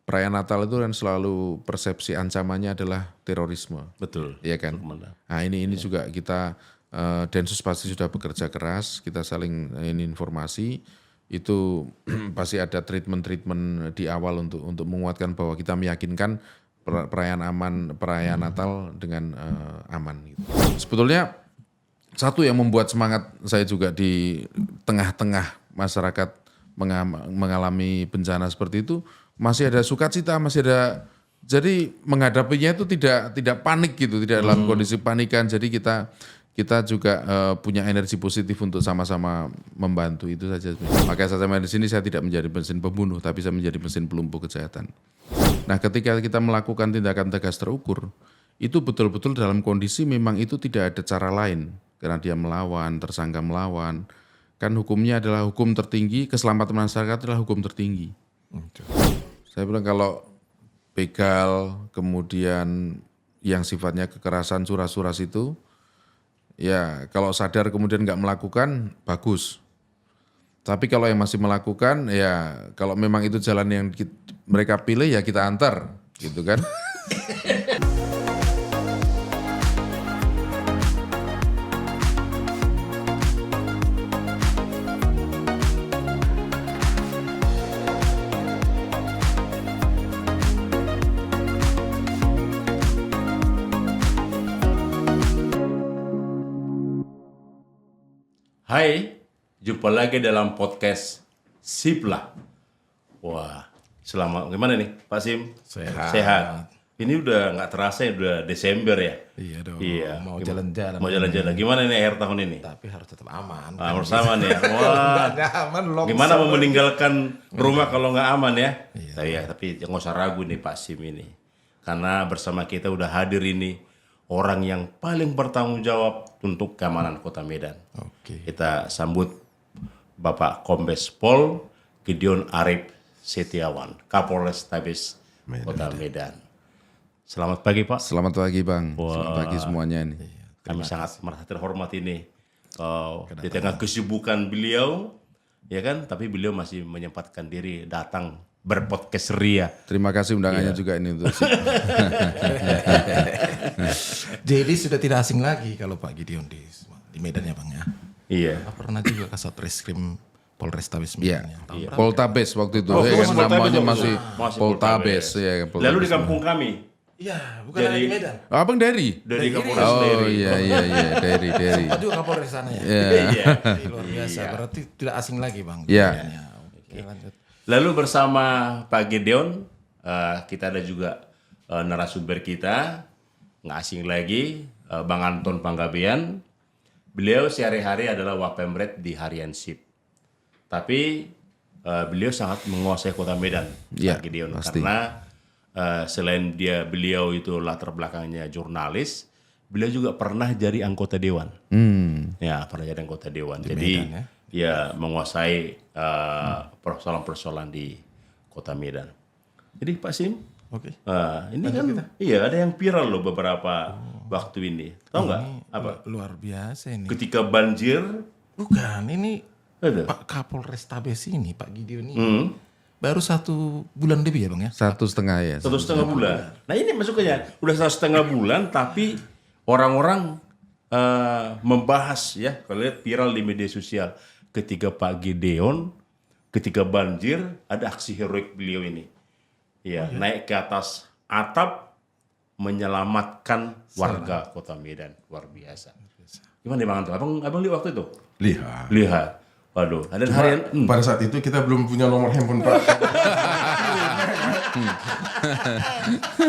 Perayaan Natal itu kan selalu persepsi ancamannya adalah terorisme, Betul. iya kan? Nah ini juga kita Densus pasti sudah bekerja keras, kita saling ini informasi itu pasti ada treatment di awal untuk menguatkan bahwa kita meyakinkan perayaan Natal dengan aman. Gitu. Sebetulnya satu yang membuat semangat saya juga di tengah-tengah masyarakat mengalami bencana seperti itu, masih ada sukacita, masih ada, jadi menghadapinya itu tidak panik gitu, tidak dalam kondisi panikan. Jadi kita juga punya energi positif untuk sama-sama membantu, itu saja. Makanya saya di sini saya tidak menjadi mesin pembunuh, tapi saya menjadi mesin pelumpuh kejahatan. Nah, ketika kita melakukan tindakan tegas terukur, itu betul-betul dalam kondisi memang itu tidak ada cara lain. Karena dia melawan, tersangka melawan. Kan hukumnya adalah hukum tertinggi, keselamatan masyarakat adalah hukum tertinggi. Saya bilang kalau begal, kemudian yang sifatnya kekerasan, suras-suras itu, ya kalau sadar kemudian nggak melakukan, bagus. Tapi kalau yang masih melakukan, ya kalau memang itu jalan yang mereka pilih, ya kita antar, gitu kan. Hai, jumpa lagi dalam podcast Siplah. Wah, selamat gimana nih Pak Sim? Sehat. Ini udah nggak terasa ya, udah Desember ya? Iya dong, Iya. mau jalan-jalan. Mau jalan-jalan. Gimana nih akhir tahun ini? Tapi harus tetap aman. Harus aman ya. Wah, Nggak aman, longsor. gimana mau meninggalkan rumah kalau nggak aman ya? Iya, tapi jangan usah ragu nih Pak Sim ini. Karena bersama kita udah hadir ini orang yang paling bertanggung jawab untuk keamanan Kota Medan. Oke. Kita sambut Bapak Kombes Pol Gideon Arif Setiawan, Kapolres Tabes Kota Medan. Selamat pagi Pak. Selamat pagi Bang, selamat pagi semuanya ini. Kami sangat merasa terhormat ini di tengah kesibukan beliau, ya kan? Tapi beliau masih menyempatkan diri datang berpodcast ria. Terima kasih undangannya juga ini untuk Jadi sudah tidak asing lagi kalau Pak Gideon di Medan ya Bang ya. Iya. Pernah juga Kasat Reskrim Polrestabes ya, Medan. Tahun berapa? Poltabes waktu itu, Oh, ya, masih namanya Poltabes masih masih Poltabes. Poltabes. Ya, Lalu Poltabes. di kampung kami Iya, bukan ada di Medan. Abang dari? dari Kapolres Oh Derry. iya, dari. Sempat juga Kapolres sana ya. Iya. Luar biasa, berarti tidak asing lagi Bang. Iya. Medan ya. Oke, lanjut. Lalu bersama Pak Gideon, kita ada juga narasumber kita, nggak asing lagi, Bang Anton Panggabean. Beliau sehari-hari adalah Wapemret di Harian Sip. Tapi beliau sangat menguasai Kota Medan, Iya, Pak Gideon. pasti. Karena selain beliau itu latar belakangnya jurnalis, beliau juga pernah jadi anggota dewan. Ya, pernah jadi anggota dewan. Jadi Medan, ya menguasai persoalan-persoalan di Kota Medan. Jadi Pak Sim, Oke. ini kan iya ada yang viral loh beberapa waktu ini. Tahu nggak apa? Luar biasa ini. Ketika banjir, Bukan, ini ada. Pak Kapolrestabes ini, Pak Gideon ini. Baru 1 bulan lebih ya Bang ya? 1,5 ya. 1,5 bulan. Nah ini masuknya udah 1,5 bulan, tapi orang-orang membahas ya, kalau lihat viral di media sosial, ketika Pak Gideon, ketika banjir, ada aksi heroik beliau ini. Ya, naik ke atas atap menyelamatkan warga Kota Medan, luar biasa. Gimana Bang Anton? Abang lihat waktu itu? Lihat. Waduh, ada harian. Pada saat itu kita belum punya nomor handphone Pak.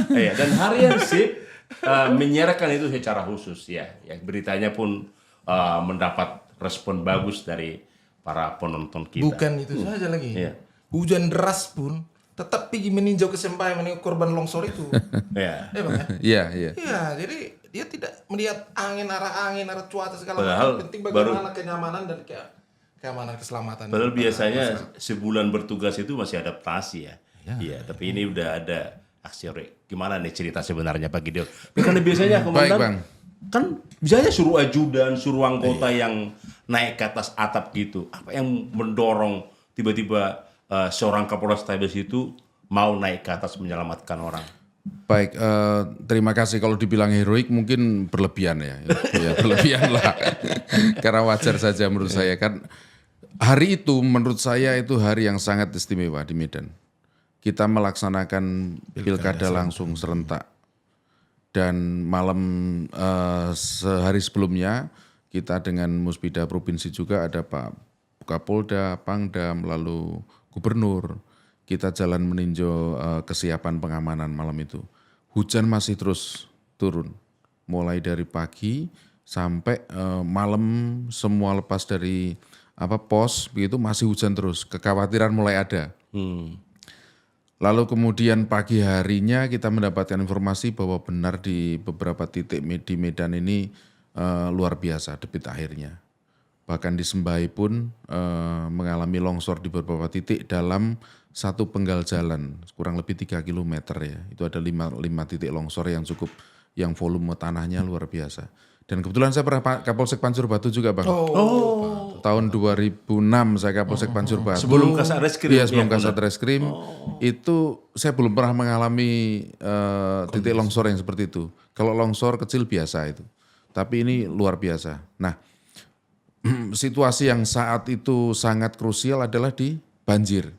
Iya, dan Harian Sip menyiarkan itu secara khusus ya. Beritanya pun mendapat respon bagus dari para penonton kita. Bukan itu saja lagi. Iya. Hujan deras pun tetap pergi meninjau kesempayan menengok korban longsor itu. Ya. Ya Bang ya? Iya, iya. Iya, jadi dia tidak melihat angin, arah cuaca segala Padahal macam. Penting bagaimana kenyamanan dan keamanan keselamatan. Padahal biasanya sebulan bertugas itu masih adaptasi ya. Iya, tapi ini udah ada aksi heroik. Gimana nih cerita sebenarnya Pak Gideon? Karena biasanya komandan Bang. kan biasanya suruh ajudan, suruh anggota yang naik ke atas atap gitu. Apa yang mendorong tiba-tiba seorang Kapolres Tabes itu mau naik ke atas menyelamatkan orang. Baik, terima kasih. Kalau dibilang heroik mungkin berlebihan ya. Ya berlebihan lah. Karena wajar saja menurut saya kan. Hari itu menurut saya itu hari yang sangat istimewa di Medan. Kita melaksanakan pilkada langsung serentak. Dan malam sehari sebelumnya kita dengan Muspida Provinsi juga ada Pak Kapolda, Pangdam, lalu Gubernur. Kita jalan meninjau kesiapan pengamanan malam itu. Hujan masih terus turun. Mulai dari pagi sampai malam semua lepas dari pos begitu masih hujan terus. Kekhawatiran mulai ada. Lalu kemudian pagi harinya kita mendapatkan informasi bahwa benar di beberapa titik di Medan ini luar biasa debit airnya. Bahkan di Sembai pun mengalami longsor di beberapa titik dalam satu penggal jalan kurang lebih 3 km ya. Itu ada 5 titik longsor yang cukup, yang volume tanahnya luar biasa. Dan kebetulan saya pernah Kapolsek Pancur Batu juga Bang. Tahun 2006 saya Kapolsek Pancur Batu. Sebelum Kasat Reskrim. Iya sebelum Kasat Reskrim. Itu saya belum pernah mengalami titik longsor yang seperti itu. Kalau longsor kecil biasa itu. Tapi ini luar biasa. Nah situasi yang saat itu sangat krusial adalah di banjir.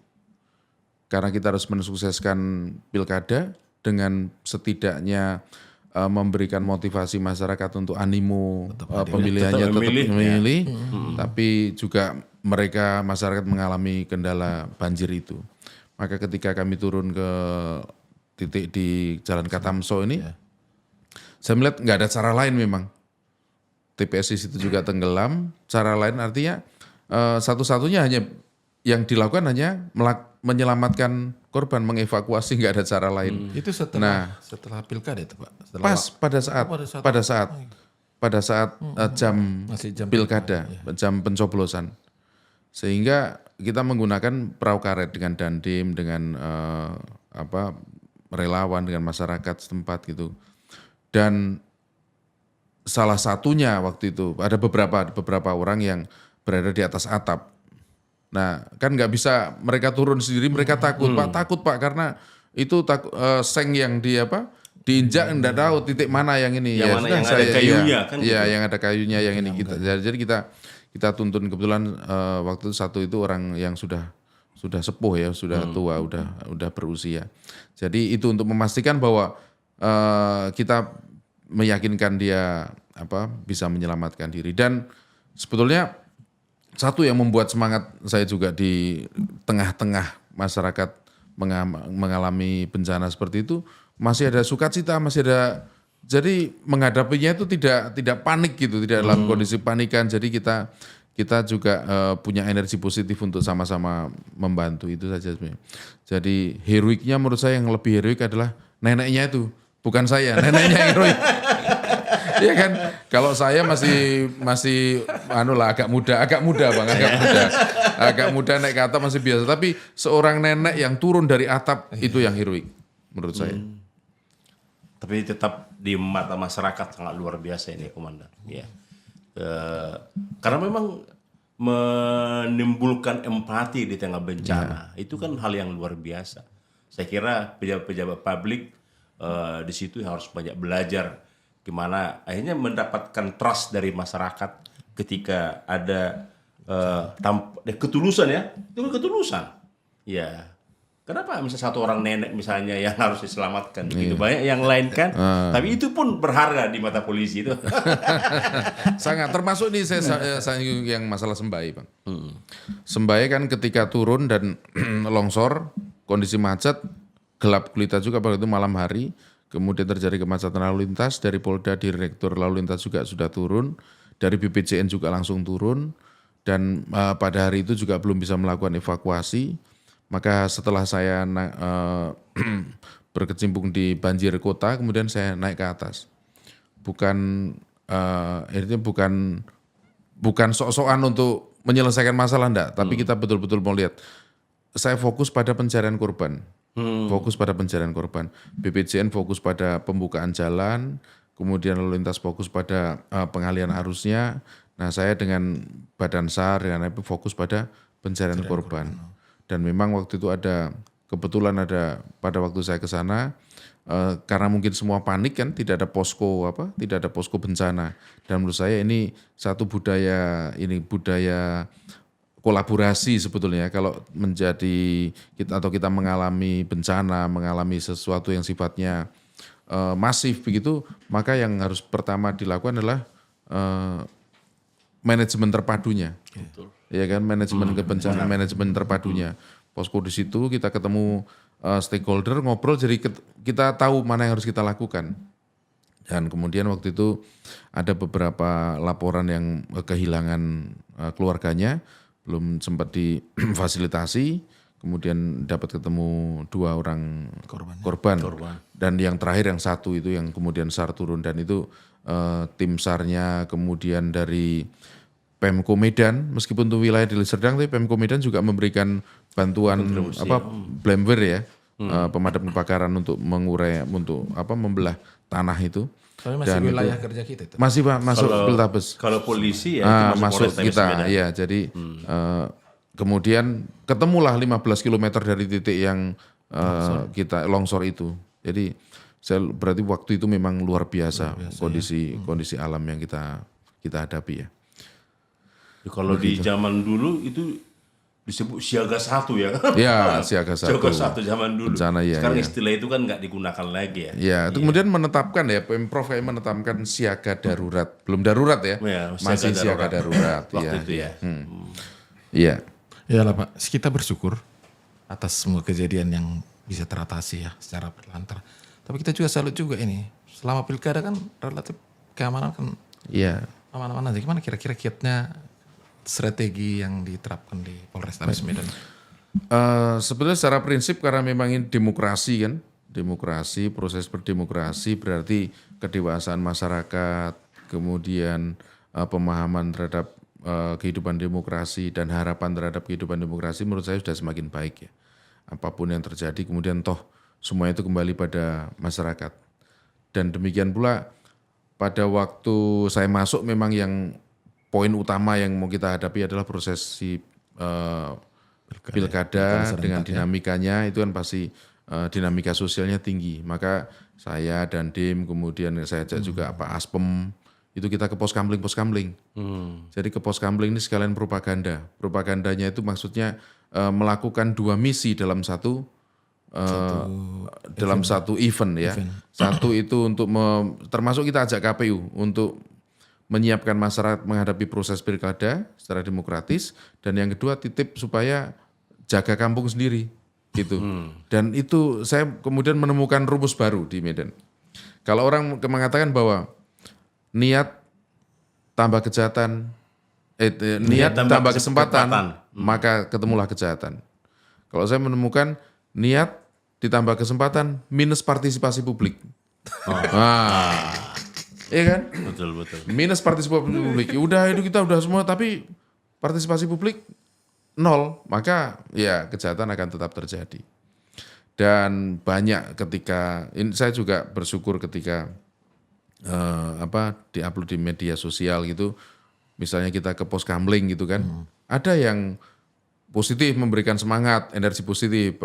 Karena kita harus mensukseskan pilkada dengan setidaknya memberikan motivasi masyarakat untuk animo pemilihannya tetap memilih. Tapi juga mereka masyarakat mengalami kendala banjir itu. Maka ketika kami turun ke titik di Jalan Katamso ini, saya melihat nggak ada cara lain memang. TPS di situ juga tenggelam. Cara lain artinya satu-satunya hanya yang dilakukan hanya menyelamatkan korban, mengevakuasi, nggak ada cara lain. Itu setelah pilkada itu Pak? Pada saat jam pilkada, jam pencoblosan. Sehingga kita menggunakan perahu karet dengan dandim, dengan relawan, dengan masyarakat setempat gitu. Dan salah satunya waktu itu ada beberapa orang yang berada di atas atap. Nah kan nggak bisa mereka turun sendiri, mereka takut Pak karena itu seng yang diinjak nggak tahu titik mana yang ini. Yang mana yang ada kayunya kan? Iya yang ada kayunya yang ini jadi kita tuntun kebetulan waktu satu itu orang yang sudah sepuh ya, sudah tua, udah berusia. Jadi itu untuk memastikan bahwa kita meyakinkan dia bisa menyelamatkan diri. Dan sebetulnya satu yang membuat semangat saya juga di tengah-tengah masyarakat mengalami bencana seperti itu, masih ada sukacita, masih ada, jadi menghadapinya itu tidak panik gitu, tidak dalam kondisi panikan. Jadi kita juga punya energi positif untuk sama-sama membantu, itu saja sebenarnya. Jadi heroiknya menurut saya yang lebih heroik adalah neneknya itu, bukan saya, neneknya heroik. Iya kan, kalau saya masih agak muda Bang, agak muda naik ke atap masih biasa. Tapi seorang nenek yang turun dari atap itu yang heroik menurut saya. Tapi tetap di mata masyarakat sangat luar biasa ini Komandan. Ya. Karena memang menimbulkan empati di tengah bencana itu kan hal yang luar biasa. Saya kira pejabat-pejabat publik di situ harus banyak belajar gimana akhirnya mendapatkan trust dari masyarakat ketika ada ketulusan ya, itu ketulusan. Ya, kenapa misalnya satu orang nenek misalnya yang harus diselamatkan begitu banyak yang lain kan, tapi itu pun berharga di mata polisi itu. Sangat, termasuk nih saya yang masalah Sembai Bang. Sembai kan ketika turun dan longsor, kondisi macet, gelap gulita juga pada itu malam hari. Kemudian terjadi kemacetan lalu lintas, dari Polda, Direktur Lalu Lintas juga sudah turun, dari BPJN juga langsung turun, dan pada hari itu juga belum bisa melakukan evakuasi. Maka setelah saya berkecimpung di banjir kota, kemudian saya naik ke atas. Bukan sok-sokan untuk menyelesaikan masalah, enggak, tapi kita betul-betul mau lihat. Saya fokus pada pencarian korban. Fokus pada pencarian korban. BPJN fokus pada pembukaan jalan, kemudian lalu lintas fokus pada pengalihan arusnya. Nah saya dengan Badan SAR, dengan fokus pada pencarian korban. Dan memang waktu itu ada kebetulan ada pada waktu saya ke sana, karena mungkin semua panik kan, tidak ada posko bencana. Dan menurut saya ini satu budaya kolaborasi sebetulnya. Kalau kita mengalami bencana, mengalami sesuatu yang sifatnya masif begitu, maka yang harus pertama dilakukan adalah manajemen terpadunya. Betul. Ya kan, manajemen kebencanaan, manajemen terpadunya. Posko di situ kita ketemu stakeholder, ngobrol, jadi kita tahu mana yang harus kita lakukan. Dan kemudian waktu itu ada beberapa laporan yang kehilangan keluarganya, belum sempat difasilitasi, kemudian dapat ketemu 2 orang korban. Dan yang terakhir yang satu itu yang kemudian SAR turun, dan itu tim SAR-nya kemudian dari Pemko Medan, meskipun itu wilayah Deli Serdang, tapi Pemko Medan juga memberikan bantuan blameware ya, pemadam kebakaran untuk mengurai, untuk membelah tanah itu. Tapi masih wilayah kerja kita itu. Masih Pak, masuk Poltabes. Kalau polisi ya itu masuk Polrestabes kita, Medan. ya. Jadi kemudian ketemulah 15 km dari titik yang kita longsor itu. Jadi berarti waktu itu memang luar biasa kondisi alam yang kita hadapi ya. Kalau di zaman dulu itu disebut siaga 1 ya. Ya, siaga 1. Siaga 1 zaman dulu. Bencana, ya, sekarang ya. istilah itu kan nggak digunakan lagi ya. Ya, itu kemudian menetapkan ya, Pemprov kayak menetapkan siaga darurat. Belum darurat ya, masih siaga darurat. Waktu itu ya. Iya. Ya lah Pak, kita bersyukur atas semua kejadian yang bisa teratasi ya secara berlantar. Tapi kita juga salut juga ini, selama pilkada kan relatif keamanan kan aman-aman aja. Gimana kira-kira kiatnya, strategi yang diterapkan di Polrestabes Medan? Sebetulnya secara prinsip karena memang ini demokrasi kan, proses berdemokrasi berarti kedewasaan masyarakat, kemudian pemahaman terhadap kehidupan demokrasi dan harapan terhadap kehidupan demokrasi menurut saya sudah semakin baik ya. Apapun yang terjadi kemudian toh semua itu kembali pada masyarakat. Dan demikian pula pada waktu saya masuk memang yang poin utama yang mau kita hadapi adalah proses pilkada dengan dinamikanya itu kan pasti dinamika sosialnya tinggi. Maka saya dan Dim kemudian saya ajak juga Pak Aspem itu kita ke pos kamling. Jadi ke pos kamling ini sekalian propaganda. Propagandanya itu maksudnya melakukan 2 misi dalam satu event ya. Satu itu untuk termasuk kita ajak KPU untuk menyiapkan masyarakat menghadapi proses pilkada secara demokratis, dan yang kedua titip supaya jaga kampung sendiri gitu. Dan itu saya kemudian menemukan rumus baru di Medan. Kalau orang mengatakan bahwa niat tambah kejahatan, niat tambah kesempatan, maka ketemulah kejahatan. Kalau saya menemukan niat ditambah kesempatan minus partisipasi publik. Iya kan? Betul. Minus partisipasi publik. Udah itu kita udah semua tapi partisipasi publik 0, maka ya kejahatan akan tetap terjadi. Dan banyak ketika ini saya juga bersyukur ketika diupload di media sosial gitu. Misalnya kita ke pos kamling gitu kan. Ada yang positif memberikan semangat, energi positif.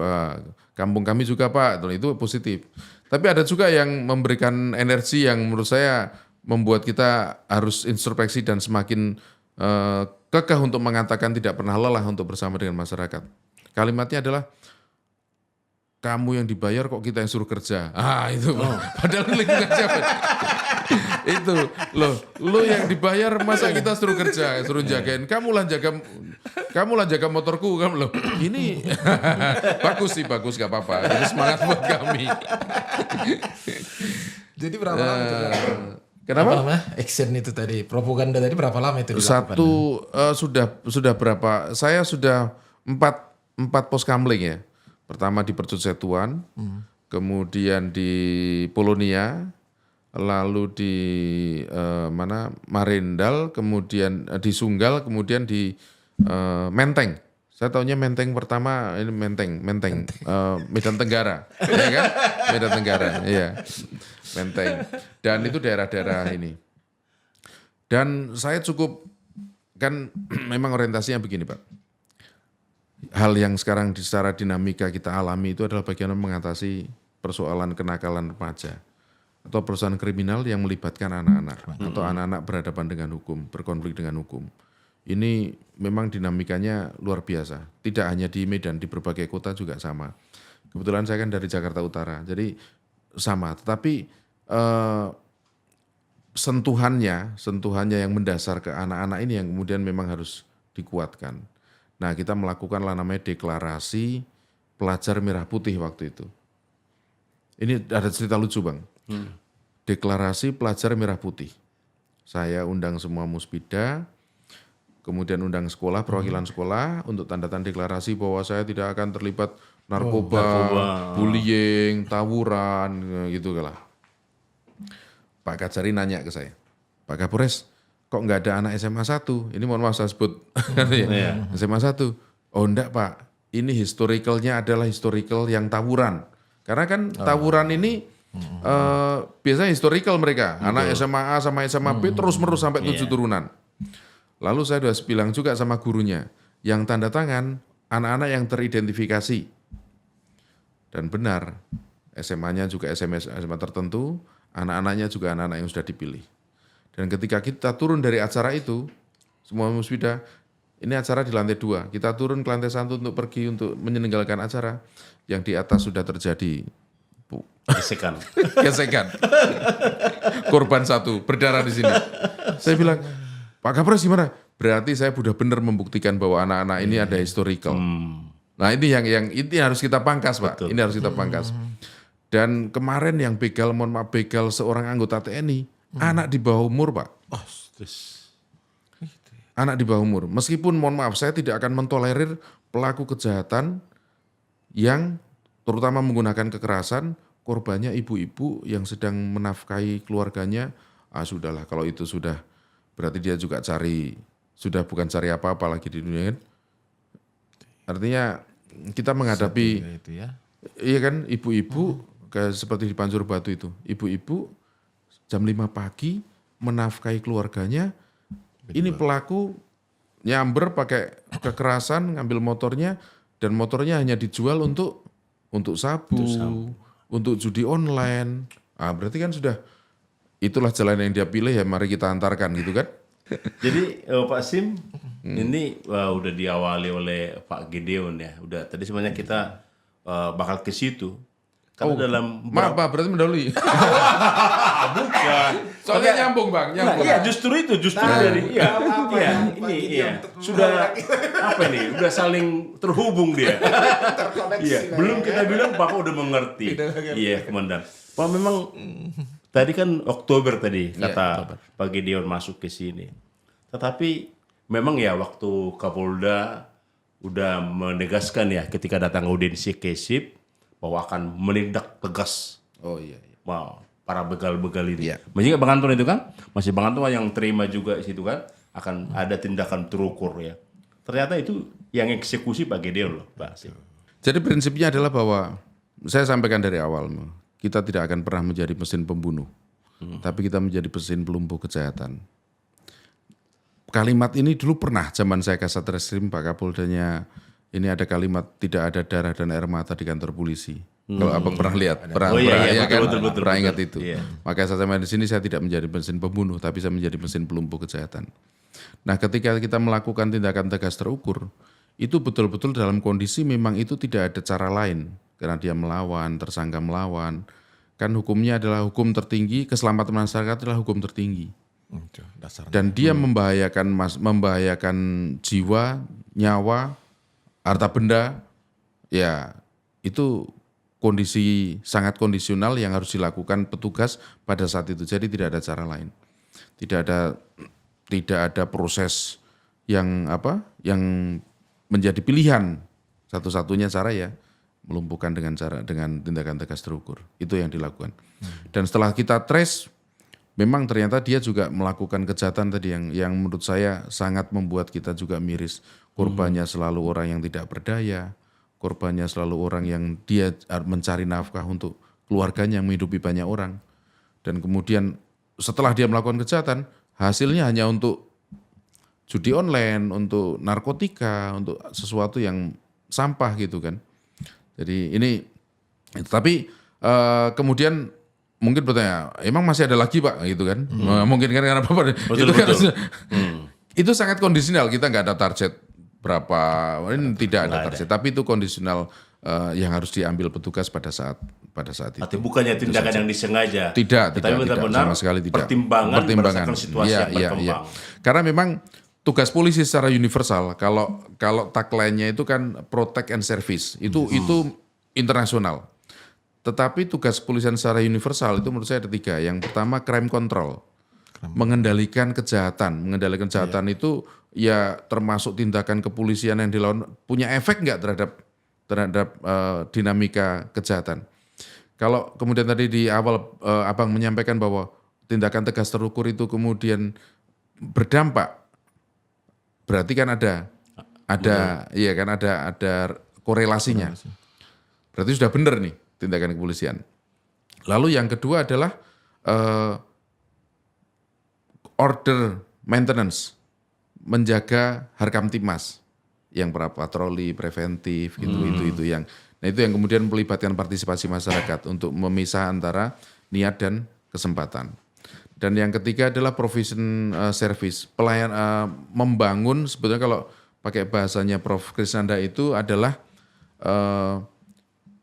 Kampung kami juga Pak, itu positif. Tapi ada juga yang memberikan energi yang menurut saya membuat kita harus introspeksi dan semakin kekeh untuk mengatakan tidak pernah lelah untuk bersama dengan masyarakat. Kalimatnya adalah, kamu yang dibayar kok kita yang suruh kerja. Itu. Padahal lingkungan siapa? Itu. Lo yang dibayar masa kita suruh kerja, suruh jagain. Kamulah jaga motorku. Kamu loh. Ini bagus gak apa-apa. Itu semangat buat kami. Jadi berapa lama itu? Kenapa? Apa namanya? Action itu tadi, propaganda tadi berapa lama itu dilakukan? Sudah berapa? Saya sudah 4 pos kamling ya. Pertama di Percusetuan, kemudian di Polonia, lalu di Marindal, kemudian di Sunggal, kemudian di Menteng. Saya tahunya Menteng pertama ini Menteng, Medan Tenggara, ya kan? Medan Tenggara, iya, Menteng. Dan itu daerah-daerah ini. Dan saya cukup kan memang orientasinya begini Pak. hal yang sekarang secara dinamika kita alami itu adalah bagaimana mengatasi persoalan kenakalan remaja atau persoalan kriminal yang melibatkan anak-anak atau anak-anak berhadapan dengan hukum, berkonflik dengan hukum. Ini memang dinamikanya luar biasa. Tidak hanya di Medan, di berbagai kota juga sama. Kebetulan saya kan dari Jakarta Utara, jadi sama. Tetapi sentuhannya yang mendasar ke anak-anak ini yang kemudian memang harus dikuatkan. Nah, kita melakukan namanya deklarasi pelajar merah putih waktu itu. Ini ada cerita lucu, Bang. Deklarasi pelajar merah putih. Saya undang semua muspida, kemudian undang sekolah, perwakilan sekolah untuk tanda tangan deklarasi bahwa saya tidak akan terlibat narkoba, bullying, tawuran, gitu lah. Pak Kajari nanya ke saya, Pak Kapolres, kok nggak ada anak SMA 1? Ini mohon maaf saya sebut, SMA 1. Oh enggak Pak, ini historicalnya adalah historical yang tawuran. Karena kan tawuran ini biasanya historical mereka, anak SMA A sama SMA B terus-menerus sampai 7 turunan. Lalu saya sudah bilang juga sama gurunya, yang tanda tangan anak-anak yang teridentifikasi. Dan benar, SMA-nya juga SMA tertentu, anak-anaknya juga anak-anak yang sudah dipilih. Dan ketika kita turun dari acara itu, semua musbida, ini acara di lantai 2, kita turun ke lantai 1 untuk pergi untuk meninggalkan acara, yang di atas sudah terjadi Gesekan. Korban 1 berdarah di sini. Saya bilang, Pak Kapolres gimana? Berarti saya sudah benar membuktikan bahwa anak-anak ini ada historical. Nah ini yang ini harus kita pangkas Pak. Betul. Ini harus kita pangkas. Dan kemarin yang begal seorang anggota TNI, anak di bawah umur Pak. Anak di bawah umur. Meskipun mohon maaf saya tidak akan mentolerir pelaku kejahatan yang terutama menggunakan kekerasan, korbannya ibu-ibu yang sedang menafkahi keluarganya. Sudahlah kalau itu sudah berarti dia juga sudah bukan cari apa-apa lagi di dunia kan. Artinya kita menghadapi iya kan ibu-ibu kayak seperti di Pancur Batu itu. Ibu-ibu jam 5 pagi menafkahi keluarganya. Ini pelaku nyamber pakai kekerasan, ngambil motornya dan motornya hanya dijual untuk sabu, untuk judi online. Berarti kan sudah itulah jalan yang dia pilih ya mari kita antarkan gitu kan. Jadi Pak Sim ini udah diawali oleh Pak Gideon ya. Udah tadi sebenarnya kita bakal ke situ. Karena dalam maaf Pak, berarti mendahului. Bukan. Soalnya nyambung Bang, nyambung. Iya, justru dari sudah apa ini? Udah saling terhubung dia. Iya, belum kita bilang Bapak udah mengerti. Iya, Komandan. Pak memang tadi kan Oktober tadi kata Pak Gideon masuk ke sini. Tetapi memang ya waktu Kapolda udah menegaskan ya ketika datang audiensi Kesip bahwa akan menindak tegas. Oh iya. Wow, para begal-begal ini. Iya. Masih Bang Anton itu kan, masih Bang Anton yang terima juga situ kan, akan ada tindakan terukur ya. Ternyata itu yang eksekusi Pak Gideon loh, Pak. Jadi prinsipnya adalah bahwa saya sampaikan dari awal, kita tidak akan pernah menjadi mesin pembunuh, tapi kita menjadi mesin pelumpuh kejahatan. Kalimat ini dulu pernah zaman saya Kasat Reskrim Pak Kapoldanya, ini ada kalimat tidak ada darah dan air mata di kantor polisi. Kalau Abang pernah lihat, pernah ingat itu. Iya. Maka saya di sini saya tidak menjadi mesin pembunuh, tapi saya menjadi mesin pelumpuh kejahatan. Nah, ketika kita melakukan tindakan tegas terukur, itu betul-betul dalam kondisi memang itu tidak ada cara lain. Karena dia melawan, tersangka melawan. Kan hukumnya adalah hukum tertinggi, keselamatan masyarakat adalah hukum tertinggi. Dan dia membahayakan jiwa, nyawa, harta benda, ya itu kondisi sangat kondisional yang harus dilakukan petugas pada saat itu. Jadi tidak ada cara lain. Tidak ada proses yang menjadi pilihan. Satu-satunya cara ya melumpuhkan dengan tindakan tegas terukur. Itu yang dilakukan. Dan setelah kita trace, memang ternyata dia juga melakukan kejahatan tadi yang menurut saya sangat membuat kita juga miris. Korbannya selalu orang yang tidak berdaya, korbannya selalu orang yang dia mencari nafkah untuk keluarganya yang menghidupi banyak orang. Dan kemudian setelah dia melakukan kejahatan, hasilnya hanya untuk judi online, untuk narkotika, untuk sesuatu yang sampah gitu kan. Jadi ini, tapi kemudian mungkin bertanya, emang masih ada lagi Pak gitu kan? Mungkin kan karena apa? Itu sangat kondisional, kita nggak ada target berapa, ini tidak ada target, tapi itu kondisional yang harus diambil petugas pada saat itu. Artinya bukannya tindakan yang disengaja. Tidak, tapi benar-benar sama sekali tidak. Pertimbangan berdasarkan situasi yang berkembang. Karena memang tugas polisi secara universal, kalau tagline-nya itu kan protect and service, itu internasional. Tetapi tugas kepolisian secara universal itu menurut saya ada 3. Yang pertama crime control, mengendalikan kejahatan. Mengendalikan kejahatan itu ya termasuk tindakan kepolisian yang dilakukan punya efek nggak terhadap dinamika kejahatan. Kalau kemudian tadi di awal Abang menyampaikan bahwa tindakan tegas terukur itu kemudian berdampak, berarti kan ada korelasinya. Berarti sudah benar nih tindakan kepolisian. Lalu yang kedua adalah order maintenance, menjaga Harkamtibmas yang patroli preventif gitu itu yang. Nah itu yang kemudian melibatkan partisipasi masyarakat untuk memisah antara niat dan kesempatan. Dan yang ketiga adalah provision service, membangun sebetulnya kalau pakai bahasanya Prof. Krisnanda itu adalah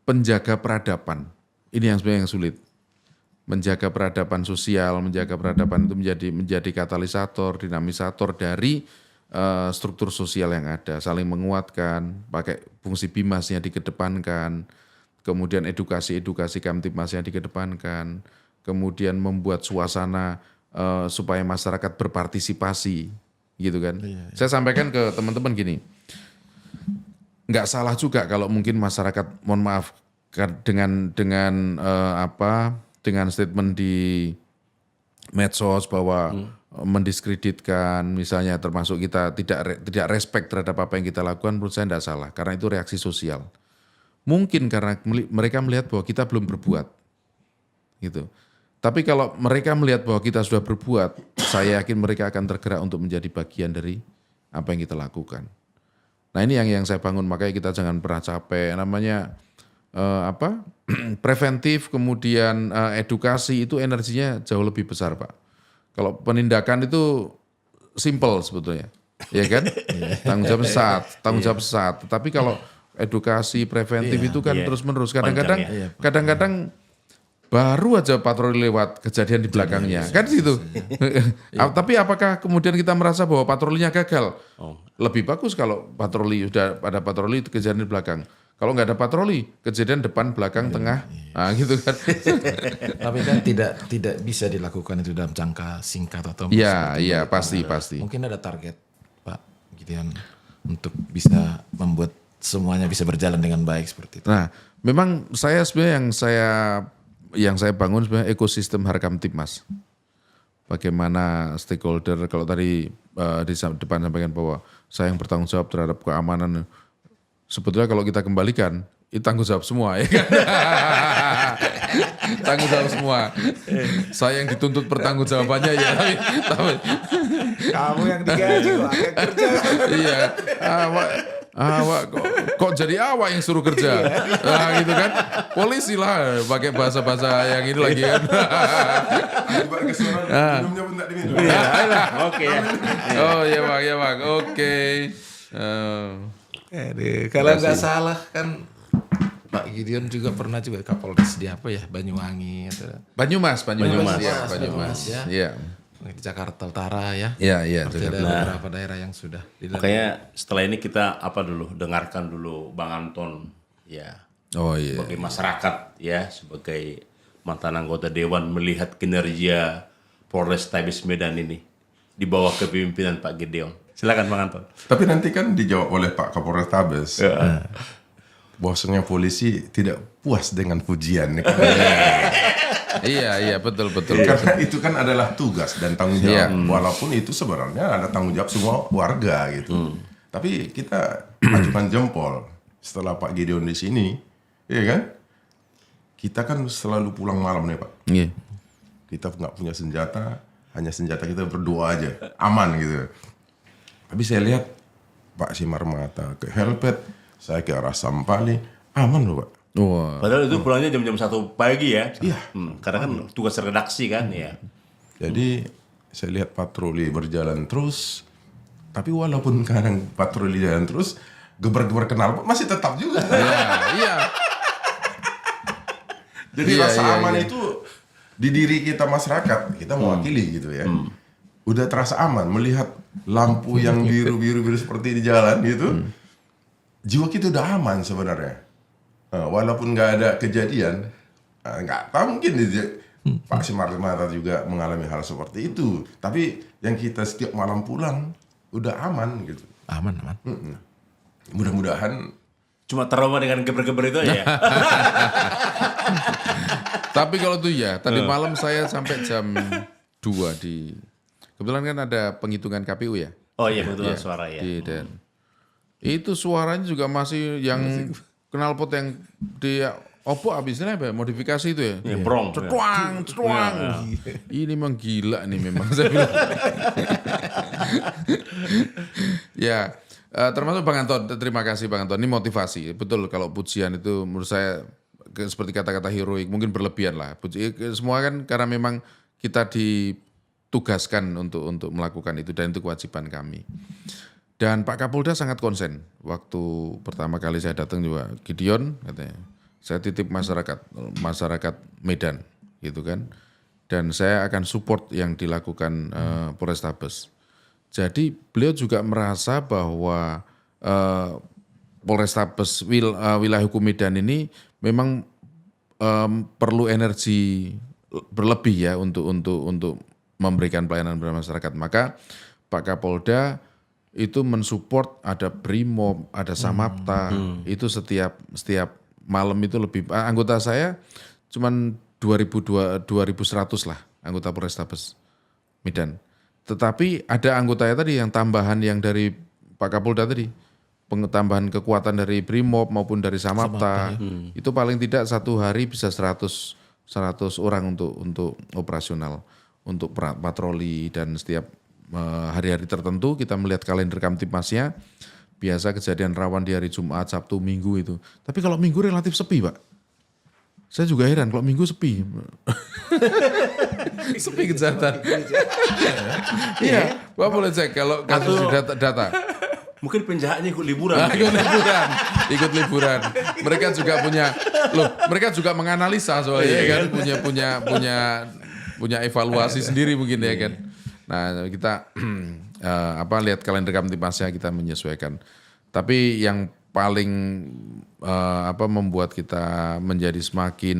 penjaga peradaban. Ini yang sebenarnya yang sulit. Menjaga peradaban sosial, menjaga peradaban itu menjadi katalisator, dinamisator dari struktur sosial yang ada, saling menguatkan, pakai fungsi bimasnya dikedepankan, kemudian edukasi Kamtibmasnya dikedepankan, kemudian membuat suasana supaya masyarakat berpartisipasi, gitu kan. Iya. Saya sampaikan ke teman-teman gini, nggak salah juga kalau mungkin masyarakat, mohon maaf, dengan statement di medsos bahwa mendiskreditkan misalnya, termasuk kita tidak respect terhadap apa yang kita lakukan, menurut saya tidak salah karena itu reaksi sosial. Mungkin karena mereka melihat bahwa kita belum berbuat, gitu. Tapi kalau mereka melihat bahwa kita sudah berbuat, saya yakin mereka akan tergerak untuk menjadi bagian dari apa yang kita lakukan. Nah ini yang saya bangun, makanya kita jangan pernah capek. Namanya preventif, kemudian edukasi itu energinya jauh lebih besar Pak. Kalau penindakan itu simple sebetulnya, ya kan? Tanggung jawab besar. Tapi kalau edukasi preventif itu kan terus-menerus. Kadang-kadang baru aja patroli lewat, kejadian di belakangnya, kan gitu. Tapi apakah kemudian kita merasa bahwa patrolinya gagal? Lebih bagus kalau patroli, sudah ada patroli itu kejadian di belakang. Kalau nggak ada patroli, kejadian depan, belakang, tengah, nah gitu kan. Tapi kan tidak bisa dilakukan itu dalam jangka singkat atau Iya, pasti. Mungkin ada target Pak Gideon untuk bisa membuat semuanya bisa berjalan dengan baik seperti itu. Nah, memang saya sebenarnya yang saya bangun sebenarnya ekosistem Harkamtibmas. Bagaimana stakeholder, kalau tadi di depan sampaikan bahwa saya yang bertanggung jawab terhadap keamanan. Sebetulnya kalau kita kembalikan, itu tanggung jawab semua ya kan? Tanggung jawab semua. Saya yang dituntut pertanggung jawabannya ya. Tapi kamu yang digaji kerja. Iya. Awak kok jadi awak yang suruh kerja. Nah gitu kan. Polisi lah pakai bahasa-bahasa yang ini lagi kan. Minumnya pun tak diminum. Oke. Oh ya Bang. Oke. Kalau nggak salah kan Pak Gideon juga pernah Kapolres di Banyuwangi atau Banyumas ya. Iya. Di Jakarta Utara ya. Iya. Ada beberapa daerah yang sudah dilalui. Makanya setelah ini kita dengarkan dulu Bang Anton ya. Oh iya. Sebagai masyarakat ya, sebagai mantan anggota dewan melihat kinerja Polrestabes Medan ini di bawah kepemimpinan Pak Gideon. Silakan Bang Anton. Tapi nanti kan dijawab oleh Pak Kapolrestabes. Bahwasanya polisi tidak puas dengan pujian. Iya, betul. Karena itu kan adalah tugas dan tanggung jawab. Walaupun itu sebenarnya ada tanggung jawab semua warga gitu. Tapi kita ajukan jempol setelah Pak Gideon di sini, ya kan? Kita kan selalu pulang malam nih Pak. Iya. Kita nggak punya senjata, hanya senjata kita berdua aja, aman gitu. Tapi saya lihat Pak Simarmata ke Helpet saya ke arah Sampali, aman loh Pak. Wah. Padahal itu pulangnya jam-jam 1 pagi ya. Iya. Karena kan tugas redaksi kan ya. Jadi saya lihat patroli berjalan terus, tapi walaupun kadang patroli jalan terus, geber-geber knalpot masih tetap juga. Iya. Jadi rasa aman itu di diri kita masyarakat, kita mewakili gitu ya. Udah terasa aman melihat lampu yang biru seperti di jalan gitu. Jiwa kita udah aman sebenarnya. Walaupun nggak ada kejadian, nggak tahu mungkin Pak Simarmata juga mengalami hal seperti itu. Tapi yang kita setiap malam pulang udah aman gitu. Aman. Mudah-mudahan. Cuma trauma dengan geber-geber itu aja ya. Tapi kalau itu ya, tadi malam saya sampai jam 2 di... Kebetulan kan ada penghitungan KPU ya. Oh iya, betul suara ya. Dan itu suaranya juga masih yang knalpot yang di Oppo abisnya apa ya? Modifikasi itu ya. Ya, brong. Cetuang. Ini memang gila nih memang saya bilang. Ya, termasuk Bang Anton, terima kasih Bang Anton. Ini motivasi. Betul kalau pujian itu menurut saya seperti kata-kata heroik, mungkin berlebihan lah. Semua kan karena memang kita ditugaskan untuk melakukan itu dan itu kewajiban kami. Dan Pak Kapolda sangat konsen. Waktu pertama kali saya datang juga, Gideon katanya, saya titip masyarakat Medan gitu kan. Dan saya akan support yang dilakukan Polrestabes. Jadi beliau juga merasa bahwa Polrestabes wilayah hukum Medan ini memang perlu energi berlebih ya untuk memberikan pelayanan kepada masyarakat. Maka Pak Kapolda itu mensupport ada Brimob, ada Samapta, itu setiap malam itu lebih anggota saya cuman 2.100 lah anggota Polrestabes Medan. Tetapi ada anggotanya tadi yang tambahan yang dari Pak Kapolda tadi, pengembangan kekuatan dari Brimob maupun dari Samapta, itu paling tidak satu hari bisa 100 orang untuk operasional, untuk patroli dan setiap hari-hari tertentu kita melihat kalender Kamtipmasnya, biasa kejadian rawan di hari Jumat, Sabtu, Minggu itu. Tapi kalau Minggu relatif sepi Pak. Saya juga heran kalau Minggu sepi. Sepi kejahatan. Iya, Pak boleh cek kalau kasus di data. Mungkin penjahatnya ikut liburan. Ikut liburan. Mereka juga mereka juga menganalisa soalnya kan, punya evaluasi sendiri mungkin ya kan. Nah, kita lihat kalender Kamtipmasnya kita menyesuaikan. Tapi yang paling membuat kita menjadi semakin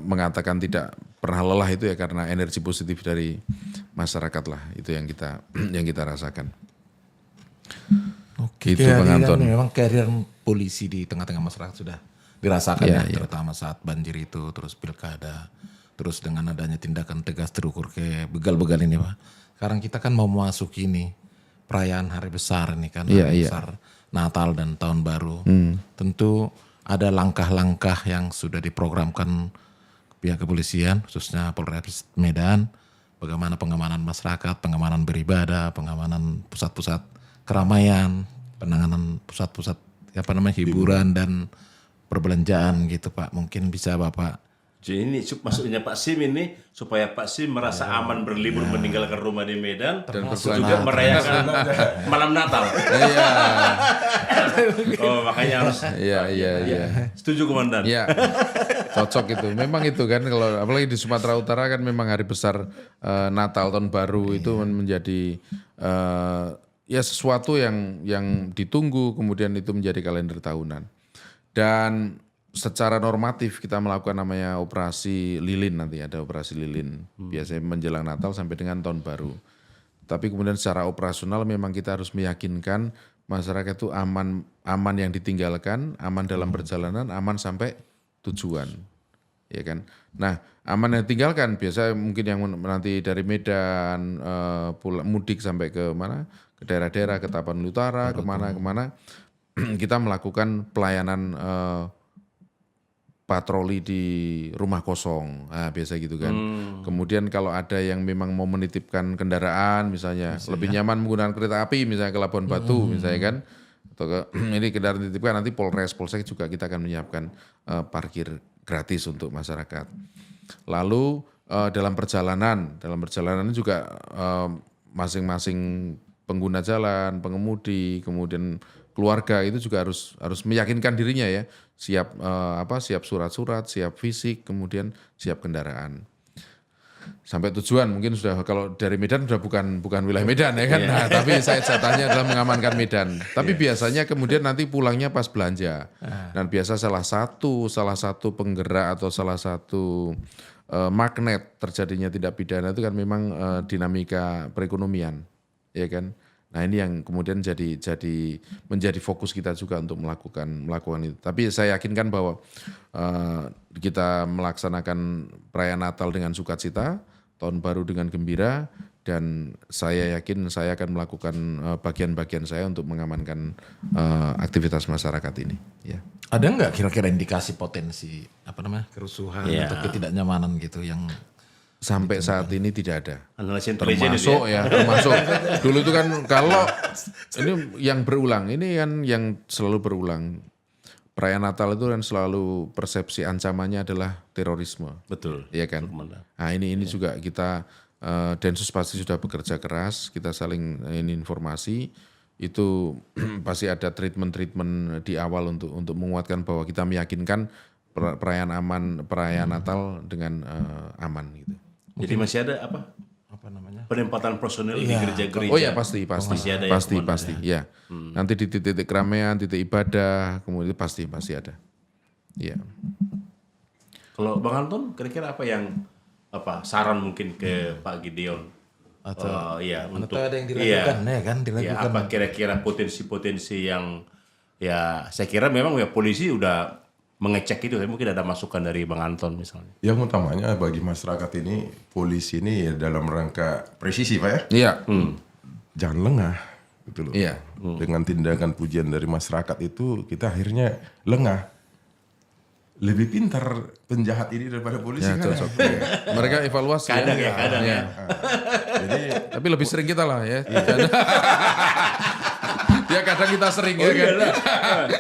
mengatakan tidak pernah lelah itu ya karena energi positif dari masyarakat lah, itu yang kita rasakan. Oke, Itu Bang Anton. Memang kehadiran polisi di tengah-tengah masyarakat sudah dirasakan terutama saat banjir itu, terus pilkada, terus dengan adanya tindakan tegas terukur ke begal-begal ini Pak. Sekarang kita kan mau masuk ini perayaan hari besar ini kan, hari besar Natal dan Tahun Baru. Tentu ada langkah-langkah yang sudah diprogramkan pihak kepolisian, khususnya Polres Medan, bagaimana pengamanan masyarakat, pengamanan beribadah, pengamanan pusat-pusat keramaian, penanganan pusat-pusat hiburan dan perbelanjaan gitu Pak. Mungkin bisa Bapak. Jadi ini maksudnya Pak Sim ini supaya Pak Sim merasa aman berlibur meninggalkan rumah di Medan dan juga merayakan malam Natal. Iya. Oh makanya harus. Iya. Setuju Komandan. Iya. Cocok itu. Memang itu kan kalau apalagi di Sumatera Utara kan memang hari besar Natal Tahun Baru itu menjadi sesuatu yang ditunggu, kemudian itu menjadi kalender tahunan. Dan secara normatif kita melakukan namanya operasi lilin, nanti ada operasi lilin. Biasanya menjelang Natal sampai dengan Tahun Baru. Tapi kemudian secara operasional memang kita harus meyakinkan masyarakat itu aman yang ditinggalkan, aman dalam perjalanan, aman sampai tujuan. Ya kan? Nah, aman yang ditinggalkan biasa mungkin yang nanti dari Medan mudik sampai ke mana? Ke daerah-daerah, ke Tapanuli Utara, kemana kita melakukan pelayanan patroli di rumah kosong, biasa gitu kan. Kemudian kalau ada yang memang mau menitipkan kendaraan misalnya, lebih nyaman menggunakan kereta api misalnya ke Labuan Batu misalnya kan, ini kendaraan dititipkan, nanti Polres, Polsek juga kita akan menyiapkan parkir gratis untuk masyarakat. Lalu dalam perjalanan juga masing-masing pengguna jalan, pengemudi, kemudian keluarga itu juga harus meyakinkan dirinya ya, siap siap surat-surat, siap fisik, kemudian siap kendaraan. Sampai tujuan mungkin sudah, kalau dari Medan sudah bukan wilayah Medan ya kan. Nah, tapi saya jatahnya adalah mengamankan Medan. Tapi biasanya kemudian nanti pulangnya pas belanja. Dan biasa salah satu penggerak atau salah satu magnet terjadinya tindak pidana itu kan memang dinamika perekonomian, ya kan. Nah, ini yang kemudian menjadi fokus kita juga untuk melakukan itu. Tapi saya yakinkan bahwa kita melaksanakan perayaan Natal dengan sukacita, Tahun Baru dengan gembira, dan saya yakin saya akan melakukan bagian-bagian saya untuk mengamankan aktivitas masyarakat ini. Ya. Ada nggak kira-kira indikasi potensi kerusuhan atau ketidaknyamanan gitu yang sampai saat ini tidak ada. Termasuk dulu itu kan kalau ini yang berulang, ini kan yang selalu berulang. Perayaan Natal itu kan selalu persepsi ancamannya adalah terorisme. Betul. Iya kan. Nah ini juga kita Densus pasti sudah bekerja keras, kita saling informasi. Itu pasti ada treatment di awal untuk menguatkan bahwa kita meyakinkan perayaan Natal dengan aman gitu. Jadi masih ada penempatan personel di gereja-gereja. Oh ya pasti ya. Nanti di titik keramaian, titik ibadah, kemudian pasti ada. Ya. Kalau Bang Anton, kira-kira apa yang saran mungkin ke Pak Gideon? Atau untuk ada yang dilakukan dilakukan. Ya, apa kira-kira potensi-potensi yang saya kira memang polisi udah mengecek itu, tapi mungkin ada masukan dari Bang Anton misalnya. Yang utamanya bagi masyarakat ini, polisi ini dalam rangka presisi Pak ya. Iya. Jangan lengah gitu loh. Iya. Dengan tindakan pujian dari masyarakat itu kita akhirnya lengah. Lebih pintar penjahat ini daripada polisi kan. Mereka evaluasi kadang. Jadi tapi lebih sering kita lah ya. Ya kadang kita sering ya kan.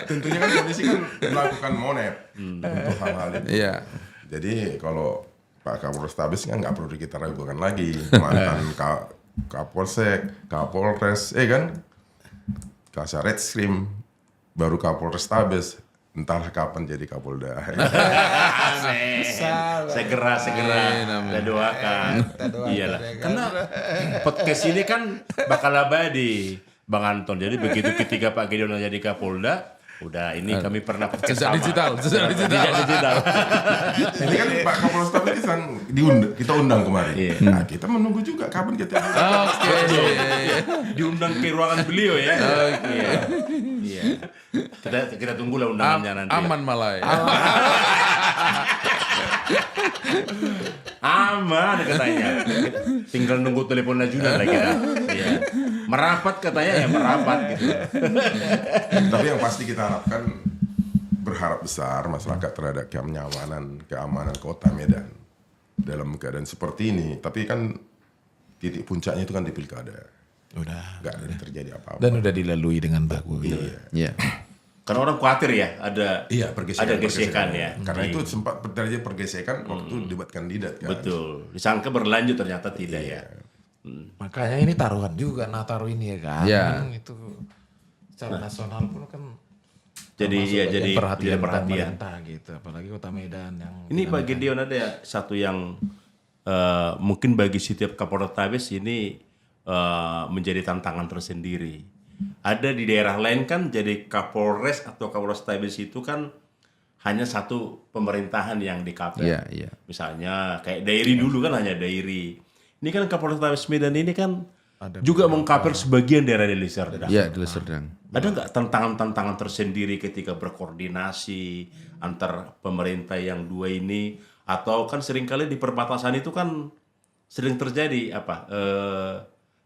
Tentunya kan polisi kan melakukan monet untuk hal-hal itu. Iya. Jadi kalau Pak Kapolrestabes kan nggak perlu kita ragukan lagi, mantan Kapolsek, Kapolres, kan, Kasareskrim, baru Kapolrestabes, entahlah kapan jadi Kapolda. Segera kita doakan. Iyalah. Karena podcast ini kan bakal abadi, Bang Anton. Jadi begitu ketika Pak Gideon jadi Kapolda, udah ini kami pernah podcast sama. Jejak digital. Ini kan Pak Kapolrestabes kan kita undang kemarin. Nah, kita menunggu juga kapan kita diundang ke ruangan beliau ya. Iya. Kita tunggulah undangannya nanti. Aman malah ya. Aman katanya. Tinggal nunggu telepon ajudan lagi kita. Iya. Merapat katanya ya merapat gitu. Tapi yang pasti kita berharap besar masyarakat terhadap keamanan kota Medan dalam keadaan seperti ini. Tapi kan titik puncaknya itu kan di pilkada. Nggak ada terjadi apa-apa. Dan udah dilalui dengan bagus. Iya. Karena orang khawatir ya ada gesekan ya. Karena itu sempat terjadi pergesekan waktu debat kandidat kan. Betul. Disangka berlanjut ternyata tidak ya. Makanya ini taruhan juga Nataru ini ya kan. Iya. Itu secara nasional pun kan jadi perhatian perhatian gitu, apalagi Kota Medan yang ini Pak Gideon ada satu yang mungkin bagi setiap Kapolrestabes ini menjadi tantangan tersendiri. Ada di daerah lain kan jadi Kapolres atau Kapolrestabes itu kan hanya satu pemerintahan yang dikapel. Iya. Misalnya kayak Dairi dulu kan hanya Dairi. Ini kan Kapolrestabes Medan ini kan juga mengkapel sebagian daerah Deli Serdang. Iya, Deli Serdang. Ada nggak tantangan-tantangan tersendiri ketika berkoordinasi antar pemerintah yang dua ini? Atau kan seringkali di perbatasan itu kan sering terjadi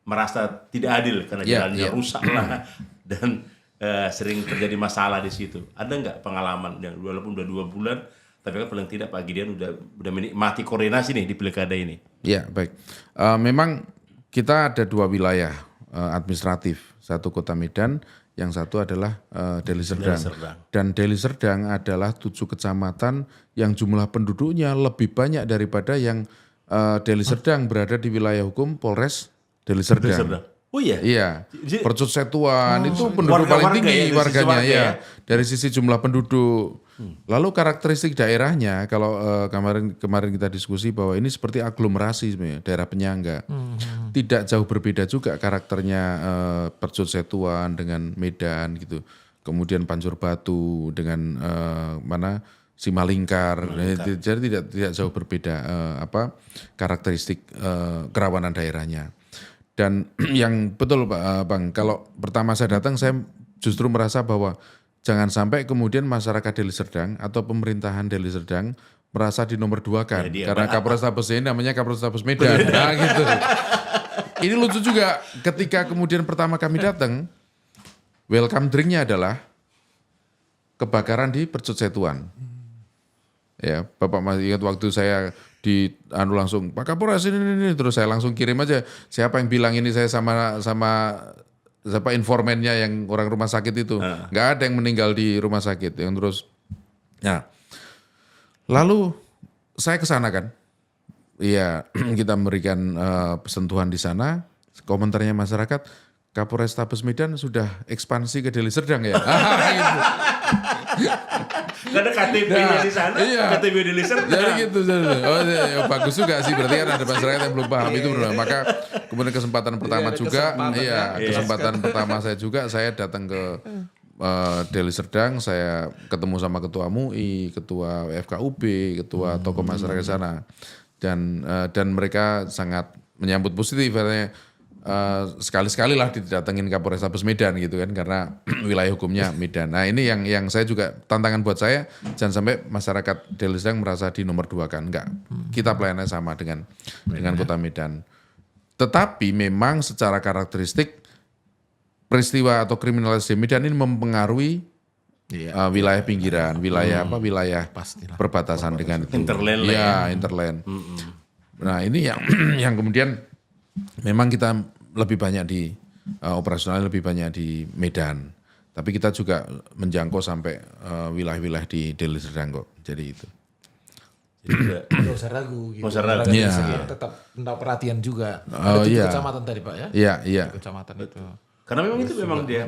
merasa tidak adil karena jalannya rusak lah dan sering terjadi masalah di situ. Ada nggak pengalaman yang walaupun udah 2 bulan tapi kan paling tidak Pak Gideon udah menikmati koordinasi nih di pilkada ini? Ya baik. Memang kita ada 2 wilayah administratif, satu Kota Medan, yang satu adalah Deli Serdang. Serdang. Dan Deli Serdang adalah 7 kecamatan yang jumlah penduduknya lebih banyak daripada yang Deli Serdang berada di wilayah hukum Polres Deli Serdang. Serdang. Oh iya. Iya, Jadi- Percut Setuan itu penduduk Warga-warga paling tinggi ya, dari sisi warganya warga ya, ya. dari sisi jumlah penduduk. Lalu karakteristik daerahnya kalau kemarin kita diskusi bahwa ini seperti aglomerasi sebenarnya, daerah penyangga. Tidak jauh berbeda juga karakternya Percut Setuan dengan Medan gitu. Kemudian Pancur Batu dengan Simalingkar. Jadi tidak jauh berbeda karakteristik kerawanan daerahnya. Dan yang betul Pak Bang, kalau pertama saya datang saya justru merasa bahwa jangan sampai kemudian masyarakat Deli Serdang atau pemerintahan Deli Serdang merasa di nomor 2-kan. Karena Kapolres Tabes ini namanya Kapolres Tabes Medan. Nah gitu. Ini lucu juga ketika kemudian pertama kami datang, welcome drinknya adalah kebakaran di Percut Setuan. Ya, Bapak masih ingat waktu saya langsung Pak Kapolres ini terus saya langsung kirim aja siapa yang bilang ini saya sama siapa informannya yang orang rumah sakit itu. Nggak ada yang meninggal di rumah sakit yang terus. Nah, lalu saya ke sana kan. Iya, kita memberikan sentuhan di sana. Komentarnya masyarakat, Kapolres Tabes Medan sudah ekspansi ke Deli Serdang ya. Gitu. Karena KTP-nya di sana, Iya. KTP di Serdang. Jadi gitu. Oh, ya, bagus juga sih. Berarti kan ada masyarakat yang belum paham itu benar. Maka kemudian kesempatan pertama ada juga, kesempatan, kesempatan pertama saya datang ke Deli Serdang. Saya ketemu sama ketua MUI, ketua FKUB, ketua tokoh masyarakat sana, dan mereka sangat menyambut positif. Artinya, sekali-sekali lah didatengin Kapolres Tabes Medan gitu kan karena wilayah hukumnya Medan. Nah ini yang saya juga tantangan buat saya jangan sampai masyarakat Deli Serdang merasa di nomor 2-kan. Enggak, kita pelayanannya sama dengan kota Medan. Tetapi memang secara karakteristik peristiwa atau kriminalitas di Medan ini mempengaruhi wilayah pinggiran, wilayah Pastilah. perbatasan dengan itu. Hinterland lah Ya, hinterland. Nah ini yang kemudian memang kita lebih banyak di operasional lebih banyak di Medan. Tapi kita juga menjangkau sampai wilayah-wilayah di Deli Serdang kok. Jadi itu. Nggak usah ragu gitu. Nggak usah ragu. Iya. Iya. Tetap mendapat perhatian juga. Oh, Ada 7 iya. kecamatan tadi Pak ya? Iya. Kecamatan itu. Karena memang itu memang dia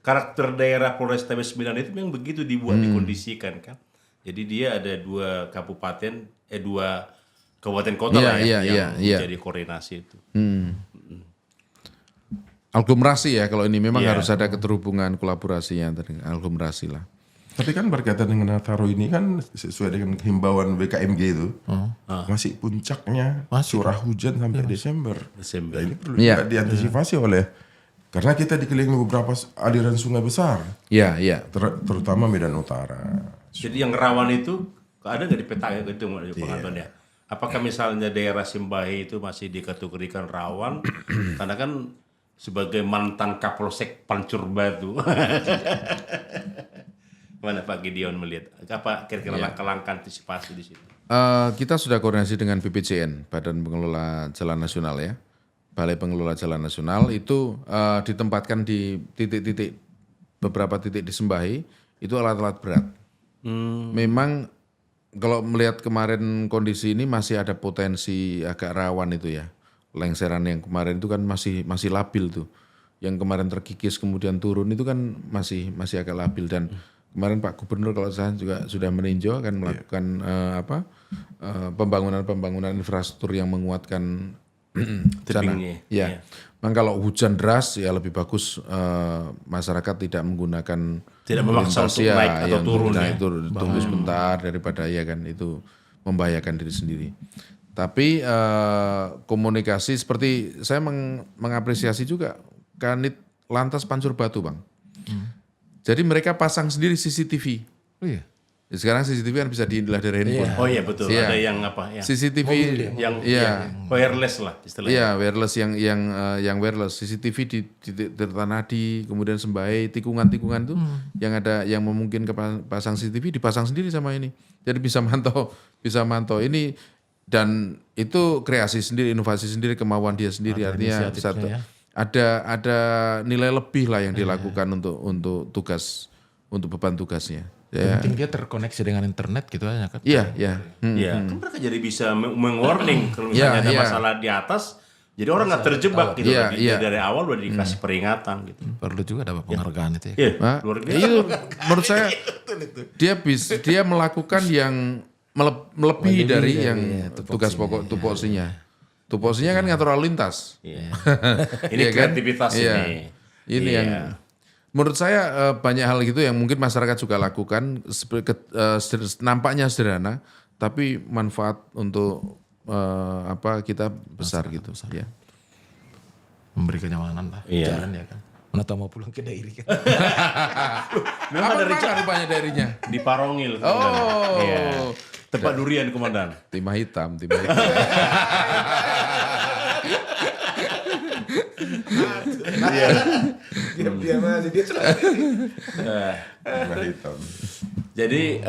karakter daerah Polres Tabes Medan itu memang begitu dibuat dikondisikan kan. Jadi dia ada 2 kabupaten, 2 kabupaten kota lah ya yang menjadi koordinasi itu. Aglomerasi ya kalau ini memang harus ada keterhubungan kolaborasinya aglomerasi lah. Tapi kan berkaitan dengan Nataru ini kan sesuai dengan himbauan BKMG itu masih puncaknya curah hujan sampai Desember. Nah, ini perlu juga diantisipasi oleh karena kita dikelilingi beberapa aliran sungai besar, Iya. terutama Medan Utara. Jadi yang rawan itu ada nggak di peta itu Bang Anton ya? Apakah misalnya daerah Simbahi itu masih dikategorikan rawan? Karena kan sebagai mantan Kapolsek Pancur Batu. Mana Pak Gideon melihat? Apa kira-kira langkah-langkah antisipasi di situ? Kita sudah koordinasi dengan BPJN, Badan Pengelola Jalan Nasional ya. Balai Pengelola Jalan Nasional itu ditempatkan di beberapa titik di Sembahi, itu alat-alat berat. Memang kalau melihat kemarin kondisi ini masih ada potensi agak rawan itu ya. Lengseran yang kemarin itu kan masih labil tuh. Yang kemarin terkikis kemudian turun itu kan masih agak labil dan kemarin Pak Gubernur kalau saya juga sudah meninjau akan melakukan pembangunan infrastruktur yang menguatkan sana. Ya. Memang kalau hujan deras ya lebih bagus masyarakat tidak menggunakan memaksa untuk naik atau turun ya. Itu tunggu sebentar daripada ya kan itu membahayakan diri sendiri. Tapi komunikasi seperti saya mengapresiasi juga Kanit Lantas Pancur Batu Bang. Jadi mereka pasang sendiri CCTV. Oh iya. Sekarang CCTV kan bisa diindah dari handphone. Oh iya betul. Iya. Ada yang apa ya? CCTV yang iya. wireless lah istilahnya. Iya, wireless yang wireless. CCTV di Tirtanadi, kemudian Sembahi, tikungan-tikungan tuh yang ada yang memungkinkan pasang CCTV dipasang sendiri sama ini. Jadi bisa mantau ini dan itu kreasi sendiri, inovasi sendiri, kemauan dia sendiri. Artinya ada nilai lebih lah yang dilakukan untuk tugas, untuk beban tugasnya. Ya. Penting dia terkoneksi dengan internet gitu aja kan. Iya, iya. Iya, kan mereka jadi bisa meng-warning kalau misalnya ada masalah di atas. Jadi orang nggak terjebak gitu. Dari awal udah dikasih peringatan gitu. Perlu juga dapat penghargaan itu ya. Iya, Nah, luar biasa. itu menurut saya dia melakukan yang melebihi dari yang tugas pokok tupoksinya. Tupoksinya kan ngatur lalu lintas. Iya. Ini Iya kan? kreativitas Iya. ini. Ini Iya. yang menurut saya banyak hal gitu yang mungkin masyarakat juga lakukan nampaknya sederhana tapi manfaat untuk kita besar gitu. Ya. Memberi kenyamanan lah. Iya. Jalan ya kan. Mana tahu mau pulang ke daerah kan. Memang dari mana rupanya daerinya? di Parongil. Oh. Iya. Tempat durian komandan. Timah hitam. Diam-diam aja dia selalu. Warna hitam. Jadi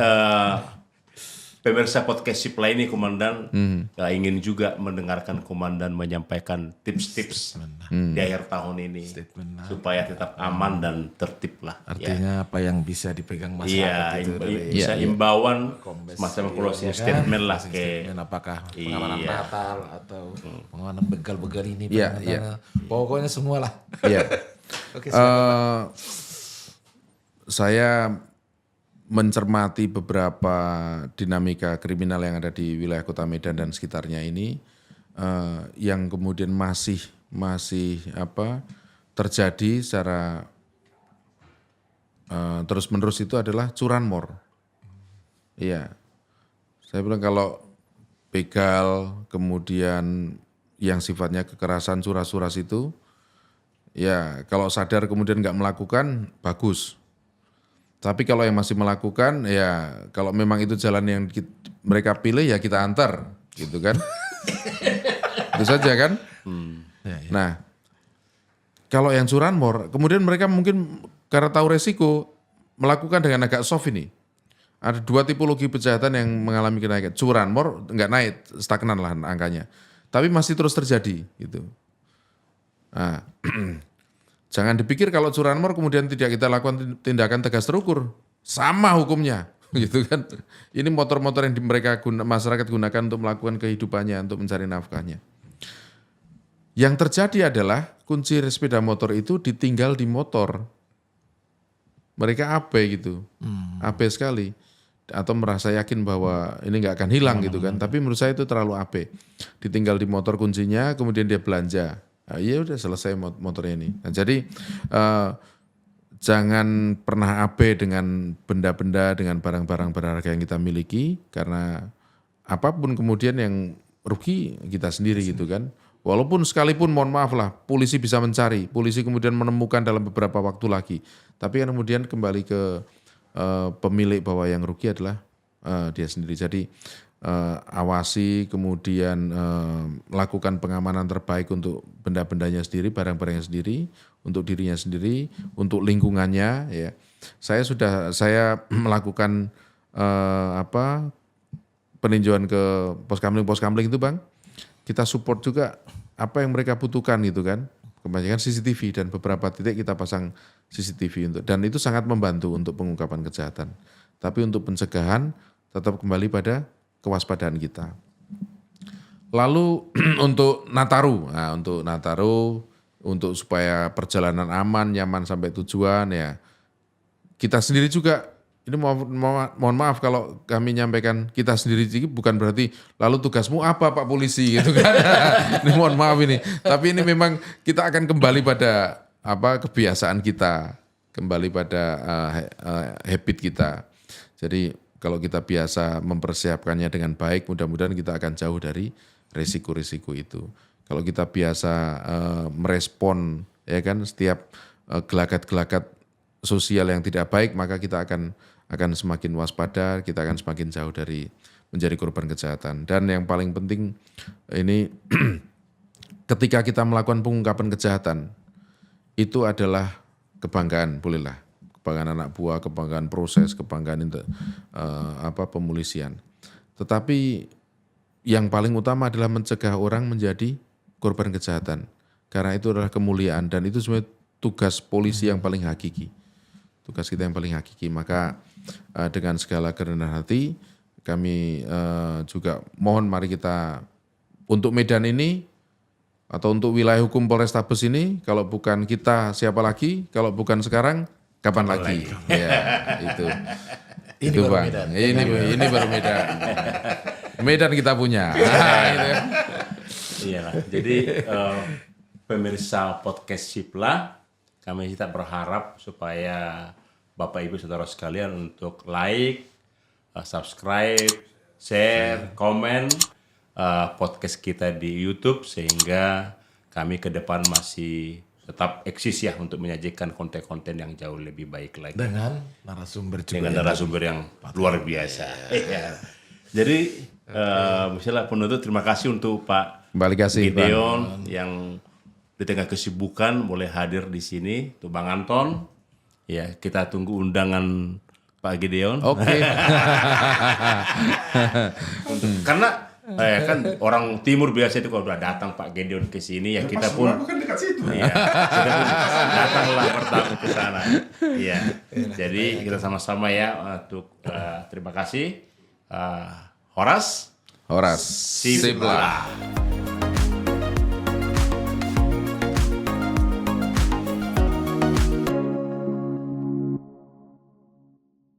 pemirsa podcast Sipla ini komandan ingin juga mendengarkan komandan menyampaikan tips-tips di akhir tahun ini supaya tetap aman dan tertib lah. Artinya apa yang bisa dipegang Iya, masyarakat itu dari bisa imbauan Kombes semacam Tio, closing ya kan? statement lah Closing ke statement, apakah pengamanan Iya. Natal atau pengamanan begal-begal ini, Iya, pengamanan- pokoknya semua lah. Iya. Oke, Saya mencermati beberapa dinamika kriminal yang ada di wilayah Kota Medan dan sekitarnya ini yang kemudian masih terjadi secara terus-menerus itu adalah curanmor. Iya. Saya bilang kalau begal kemudian yang sifatnya kekerasan suras-suras itu ya kalau sadar kemudian nggak melakukan bagus. Tapi kalau yang masih melakukan ya kalau memang itu jalan yang mereka pilih ya kita antar gitu kan. Itu saja kan. Nah kalau yang curanmor kemudian mereka mungkin karena tahu resiko melakukan dengan agak soft ini. Ada dua tipologi kejahatan yang mengalami kenaikan. Curanmor nggak naik, stagnan lah angkanya. Tapi masih terus terjadi gitu. Nah, jangan dipikir kalau curanmor kemudian tidak kita lakukan tindakan tegas terukur. Sama hukumnya gitu kan. Ini motor-motor yang masyarakat gunakan untuk melakukan kehidupannya, untuk mencari nafkahnya. Yang terjadi adalah kunci sepeda motor itu ditinggal di motor. Mereka abai gitu, abai sekali. Atau merasa yakin bahwa ini nggak akan hilang gitu kan. Tapi menurut saya itu terlalu abai. Ditinggal di motor kuncinya, kemudian dia belanja. Nah, iya udah selesai motornya ini. Nah, jadi jangan pernah abai dengan benda-benda, dengan barang-barang berharga yang kita miliki. Karena apapun kemudian yang rugi kita sendiri gitu kan. Walaupun sekalipun mohon maaf lah polisi bisa mencari, polisi kemudian menemukan dalam beberapa waktu lagi. Tapi kan kemudian kembali ke pemilik bahwa yang rugi adalah dia sendiri. Jadi awasi kemudian lakukan pengamanan terbaik untuk benda-bendanya sendiri, barang-barangnya sendiri, untuk dirinya sendiri, untuk lingkungannya. Ya, saya melakukan peninjauan ke pos kamling itu bang. Kita support juga apa yang mereka butuhkan gitu kan. Kebanyakan CCTV dan beberapa titik kita pasang CCTV dan itu sangat membantu untuk pengungkapan kejahatan. Tapi untuk pencegahan tetap kembali pada kewaspadaan kita. Lalu untuk Nataru, untuk supaya perjalanan aman, nyaman sampai tujuan ya kita sendiri juga. Ini mohon maaf kalau kami nyampaikan kita sendiri bukan berarti lalu tugasmu apa Pak Polisi gitu kan. Ini mohon maaf ini. Tapi ini memang kita akan kembali pada kebiasaan kita, kembali pada habit kita. Jadi kalau kita biasa mempersiapkannya dengan baik, mudah-mudahan kita akan jauh dari risiko-risiko itu. Kalau kita biasa merespon ya kan setiap gelagat-gelagat sosial yang tidak baik, maka kita akan semakin waspada, kita akan semakin jauh dari menjadi korban kejahatan. Dan yang paling penting ini ketika kita melakukan pengungkapan kejahatan itu adalah kebanggaan, bolehlah kebanggaan anak buah, kebanggaan proses, kebanggaan pemulisian. Tetapi yang paling utama adalah mencegah orang menjadi korban kejahatan. karena itu adalah kemuliaan dan itu sebenarnya tugas polisi yang paling hakiki. Tugas kita yang paling hakiki. Maka dengan segala kerendahan hati kami juga mohon mari kita untuk Medan ini atau untuk wilayah hukum Polrestabes ini, kalau bukan kita siapa lagi, kalau bukan sekarang kapan lagi? Ya, itu. Ini Itu baru Bang. Medan. Ini baru Medan. Medan kita punya. Nah, gitu ya. Iyalah. Jadi pemirsa podcast Sipla, kami kita berharap supaya Bapak Ibu Saudara sekalian untuk like, subscribe, share, komen podcast kita di YouTube sehingga kami ke depan masih tetap eksis ya untuk menyajikan konten-konten yang jauh lebih baik lagi. Dengan narasumber juga. Dengan narasumber yang luar biasa. Iya. Jadi misalnya penutup terima kasih untuk Pak Balik kasih, Bang. Gideon yang di tengah kesibukan boleh hadir di sini. Tuh Bang Anton. Ya, kita tunggu undangan Pak Gideon. Oke. Karena kan orang timur biasa itu kalau udah datang Pak Gideon ke sini ya kita pun Aku kan dekat situ. iya, kita pun datanglah bertamu ke sana. Iya. Jadi kita sama-sama ya untuk terima kasih Horas Horas. Sipla.